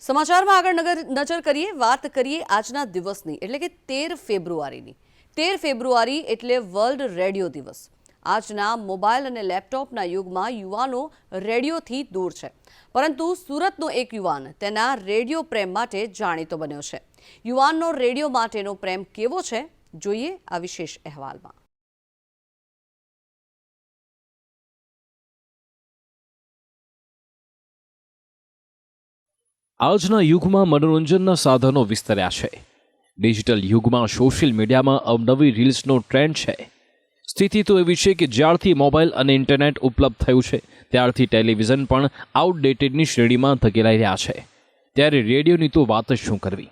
સમાચારમાં આગળ નજર કરીએ, વાત કરીએ આજના દિવસની, એટલે કે 13 ફેબ્રુઆરીની। 13 ફેબ્રુઆરી એટલે વર્લ્ડ રેડિયો દિવસ। આજના મોબાઈલ અને લેપટોપના યુગમાં યુવાનો રેડિયોથી દૂર છે, પરંતુ સુરતનો એક યુવાન તેના રેડિયો પ્રેમ માટે જાણીતો બન્યો છે। યુવાનનો રેડિયો માટેનો પ્રેમ કેવો છે, જોઈએ આ વિશેષ અહેવાલમાં। આજના યુગમાં મનોરંજનના સાધનો વિસ્તર્યા છે। ડિજિટલ યુગમાં સોશિયલ મીડિયામાં અવનવી રીલ્સનો ટ્રેન્ડ છે। સ્થિતિ તો એવી છે કે જ્યારથી મોબાઈલ અને ઇન્ટરનેટ ઉપલબ્ધ થયું છે ત્યારથી ટેલિવિઝન પણ આઉટડેટેડની શ્રેણીમાં ધકેલાઈ રહ્યા છે। ત્યારે રેડિયોની તો વાત જ શું કરવી।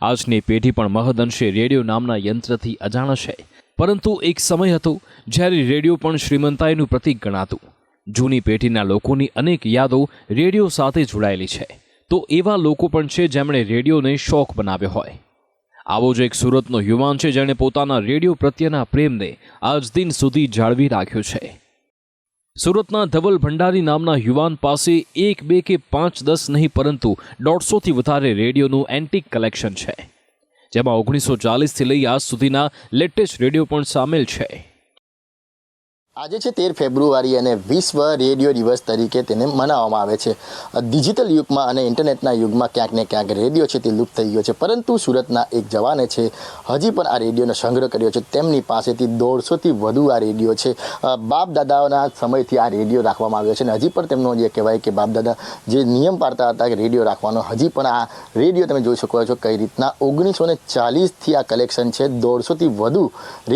આજની પેઢી પણ મહદઅંશે રેડિયો નામના યંત્રથી અજાણ છે, પરંતુ એક સમય હતો જ્યારે રેડિયો પણ શ્રીમંતાઈનું પ્રતીક ગણાતું। જૂની પેઢીના લોકોની અનેક યાદો રેડિયો સાથે જોડાયેલી છે, તો એવા લોકો પણ છે જેમણે રેડિયોને શોખ બનાવ્યો હોય। આવો જ એક સુરતનો યુવાન છે જેણે પોતાના રેડિયો પ્રત્યેના પ્રેમને આજ દિન સુધી જાળવી રાખ્યો છે। સુરતના ધવલ ભંડારી નામના યુવાન પાસે 1, 2 કે 5, 10 નહીં, પરંતુ 150થી વધારે રેડિયોનું એન્ટિક કલેક્શન છે, જેમાં 1940થી લઈ આજ સુધીના લેટેસ્ટ રેડિયો પણ સામેલ છે। આજે છે 13 ફેબ્રુઆરી અને વિશ્વ રેડિયો દિવસ તરીકે તેને મનાવવામાં આવે છે। ડિજિટલ યુગમાં અને ઇન્ટરનેટના યુગમાં ક્યાંક ને ક્યાંક રેડિયો છે તે લુપ્ત થઈ ગયો છે, પરંતુ સુરતના એક જવાને છે હજી પણ આ રેડિયોનો સંગ્રહ કર્યો છે। તેમની પાસેથી 150થી વધુ આ રેડિયો છે। બાપ દાદાઓના સમયથી આ રેડિયો રાખવામાં આવ્યો છે અને હજી પણ તેમનો જે કહેવાય કે બાપ દાદા જે નિયમ પાડતા હતા કે રેડિયો રાખવાનો, હજી પણ આ રેડિયો તમે જોઈ શકો છો કઈ રીતના 1940થી આ કલેક્શન છે। 150થી વધુ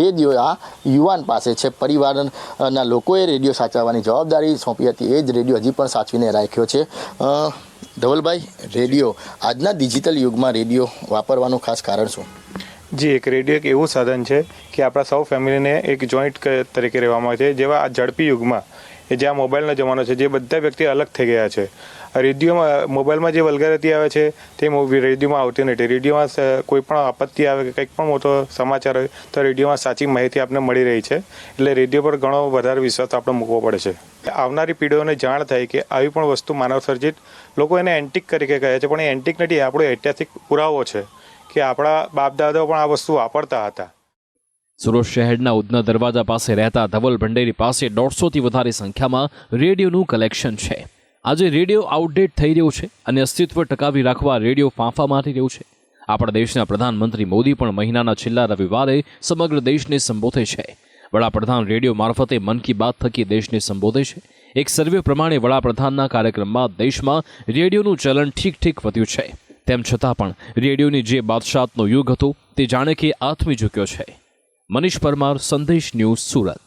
રેડિયો આ યુવાન પાસે છે। પરિવાર ના લોકોએ રેડિયો સાચવવાની જવાબદારી સોંપી હતી, એ જ રેડિયો હજી પણ સાચવીને રાખ્યો છે। ધવલભાઈ, રેડિયો આજના ડિજિટલ યુગમાં રેડિયો વાપરવાનું ખાસ કારણ શું? જી, એક રેડિયો એક એવું સાધન છે કે આપણા સૌ ફેમિલીને એક જોઈન્ટ તરીકે રહેવામાં આવે છે। જેવા આ ઝડપી યુગમાં જે આ મોબાઈલનો જમાનો છે, જે બધા વ્યક્તિ અલગ થઈ ગયા છે। રેડિયોમાં મોબાઈલમાં જે વલ્ગેરિટી આવે છે તે રેડિયોમાં આવતી નથી। રેડિયોમાં કોઈ પણ આપત્તિ આવે કે કંઈક પણ મોટો સમાચાર હોય તો રેડિયોમાં સાચી માહિતી આપણને મળી રહી છે, એટલે રેડિયો પર ઘણો વધારે વિશ્વાસ આપણે મૂકવો પડે છે। આવનારી પેઢીઓને જાણ થાય કે આવી પણ વસ્તુ માનવ સર્જિત, લોકો એને એન્ટિક તરીકે કહે છે, પણ એ એન્ટિક નથી, આપણો ઐતિહાસિક પુરાવો છે કે આપણા બાપ દાદાઓ પણ આ વસ્તુ વાપરતા હતા। સુરત શહેરના ઉધના દરવાજા પાસે રહેતા ધવલ ભંડેરી પાસે 150થી વધારે સંખ્યામાં રેડિયોનું કલેક્શન છે। આજે રેડિયો આઉટડેટ થઈ રહ્યો છે અને અસ્તિત્વ ટકાવી રાખવા રેડિયો ફાંફા મારી રહ્યું છે। આપણા દેશના પ્રધાનમંત્રી મોદી પણ મહિનાના છેલ્લા રવિવારે સમગ્ર દેશને સંબોધે છે। વડાપ્રધાન રેડિયો મારફતે મન કી બાત થકી દેશને સંબોધે છે। એક સર્વે પ્રમાણે વડાપ્રધાનના કાર્યક્રમમાં દેશમાં રેડિયોનું ચલણ ઠીક વધ્યું છે। તેમ છતાં પણ રેડિયોની જે બાદશાહનો યુગ હતો તે જાણે કે આથમી ચૂક્યો છે। મનીષ પરમાર, સંદેશ ન્યૂઝ, સુરત।